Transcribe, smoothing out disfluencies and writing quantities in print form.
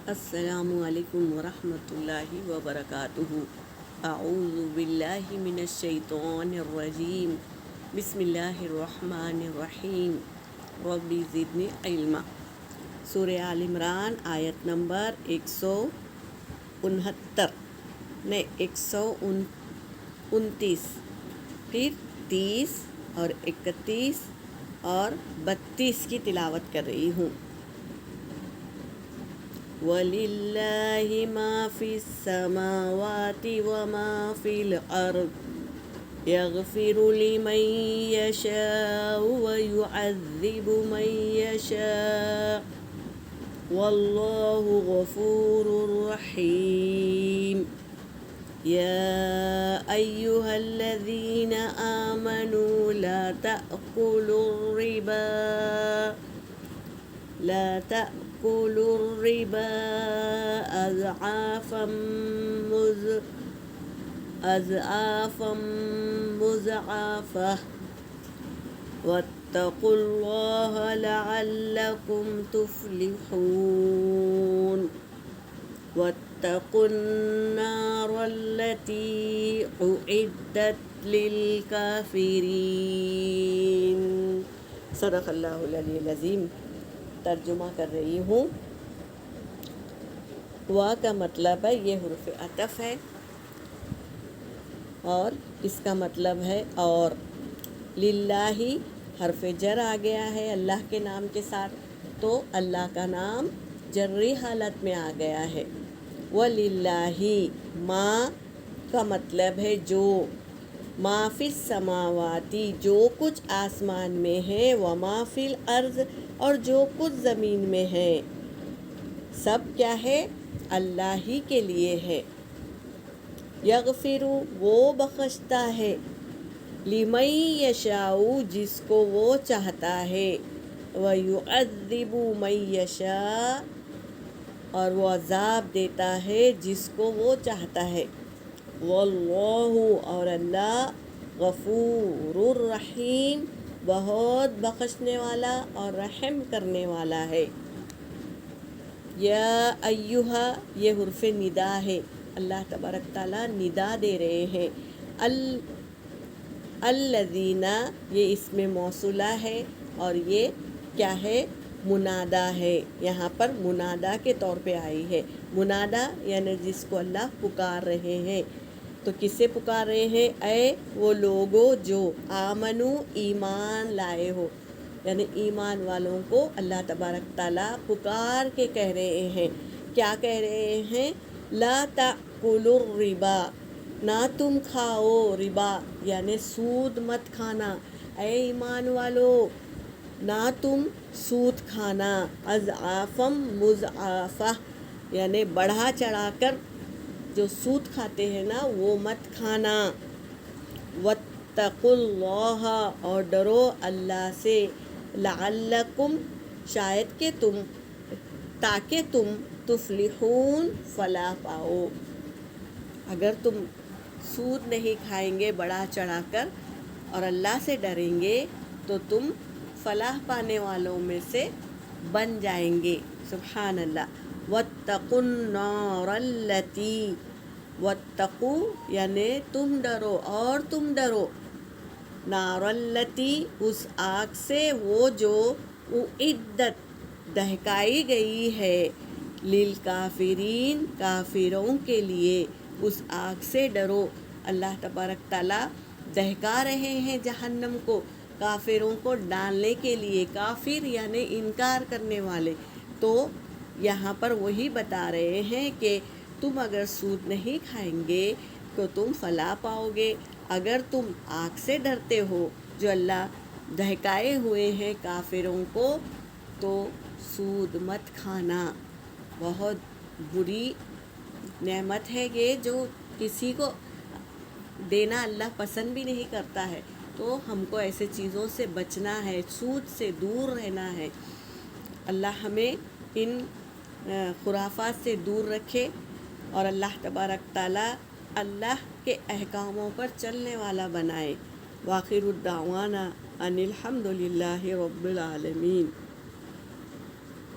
السلام علیکم ورحمۃ اللہ وبرکاتہ۔ اعوذ باللہ من الشیطان الرجیم، بسم اللہ الرحمن الرحیم، رب زدنی علما۔ سورہ آل عمران آیت نمبر 129، پھر 30 اور 31 اور 32 کی تلاوت کر رہی ہوں۔ وَلِلَّهِ مَا فِي السَّمَاوَاتِ وَمَا فِي الْأَرْضِ يَغْفِرُ لِمَن يَشَاءُ وَيُعَذِّبُ مَن يَشَاءُ وَاللَّهُ غَفُورٌ رَحِيمٌ۔ يَا أَيُّهَا الَّذِينَ آمَنُوا لَا تَأْكُلُوا الرِّبَا أَضْعَافًا مُضَاعَفَةً وَاتَّقُوا اللَّهَ لَعَلَّكُمْ تُفْلِحُونَ۔ وَاتَّقُوا النَّارَ الَّتِي أُعِدَّتْ لِلْكَافِرِينَ۔ صدق اللہ العلی العظیم۔ ترجمہ کر رہی ہوں۔ وا کا مطلب ہے، یہ حرف عطف ہے اور اس کا مطلب ہے اور۔ للہ حرف جر آ گیا ہے اللہ کے نام کے ساتھ، تو اللہ کا نام جری حالت میں آ گیا ہے۔ وَلِلَّهِ ما کا مطلب ہے جو، ما فی السماواتی جو کچھ آسمان میں ہے، وما فی الارض اور جو کچھ زمین میں ہے، سب کیا ہے؟ اللہ ہی کے لیے ہے۔ یغفر وہ بخشتا ہے، لمن یشاء جس کو وہ چاہتا ہے، ویعذب من یشاء اور وہ عذاب دیتا ہے جس کو وہ چاہتا ہے، واللہ اور اللہ غفور الرحیم بہت بخشنے والا اور رحم کرنے والا ہے۔ یا ایہا یہ حرف ندا ہے، اللہ تبارک تعالیٰ ندا دے رہے ہیں۔ الذین یہ اسم موصولہ ہے اور یہ کیا ہے؟ منادا ہے، یہاں پر منادا کے طور پہ آئی ہے۔ منادا یعنی جس کو اللہ پکار رہے ہیں، تو کسے پکار رہے ہیں؟ اے وہ لوگوں جو آمنو ایمان لائے ہو، یعنی ایمان والوں کو اللہ تبارک تعالیٰ پکار کے کہہ رہے ہیں۔ کیا کہہ رہے ہیں؟ لا تأکلوا الربا نہ تم کھاؤ ربا یعنی سود مت کھانا، اے ایمان والو نہ تم سود کھانا، اضعافا مضاعفہ یعنی بڑھا چڑھا کر جو سود کھاتے ہیں نا وہ مت کھانا۔ واتقوا اللہ اور ڈرو اللہ سے، لعلکم شاید کہ تم، تاکہ تم تفلحون فلاح پاؤ۔ اگر تم سود نہیں کھائیں گے بڑھا چڑھا کر اور اللہ سے ڈریں گے تو تم فلاح پانے والوں میں سے بن جائیں گے۔ سبحان اللہ۔ واتقوا النار التی، واتقوا یعنی تم ڈرو اور تم ڈرو، نار التی اس آگ سے وہ جو اعدت دہکائی گئی ہے، للکافرین کافروں کے لیے، اس آگ سے ڈرو۔ اللہ تبارک تعالیٰ دہکا رہے ہیں جہنم کو کافروں کو ڈالنے کے لیے، کافر یعنی انکار کرنے والے۔ تو یہاں پر وہی بتا رہے ہیں کہ تم اگر سود نہیں کھائیں گے تو تم فلاح پاؤ گے۔ اگر تم آگ سے ڈرتے ہو جو اللہ دہکائے ہوئے ہیں کافروں کو، تو سود مت کھانا۔ بہت بری نعمت ہے یہ جو کسی کو دینا اللہ پسند بھی نہیں کرتا ہے، تو ہم کو ایسے چیزوں سے بچنا ہے، سود سے دور رہنا ہے۔ اللہ ہمیں ان خرافات سے دور رکھے اور اللہ تبارک تعالیٰ اللہ کے احکاموں پر چلنے والا بنائے۔ وآخر الدعوانا ان الحمد للہ رب العالمین۔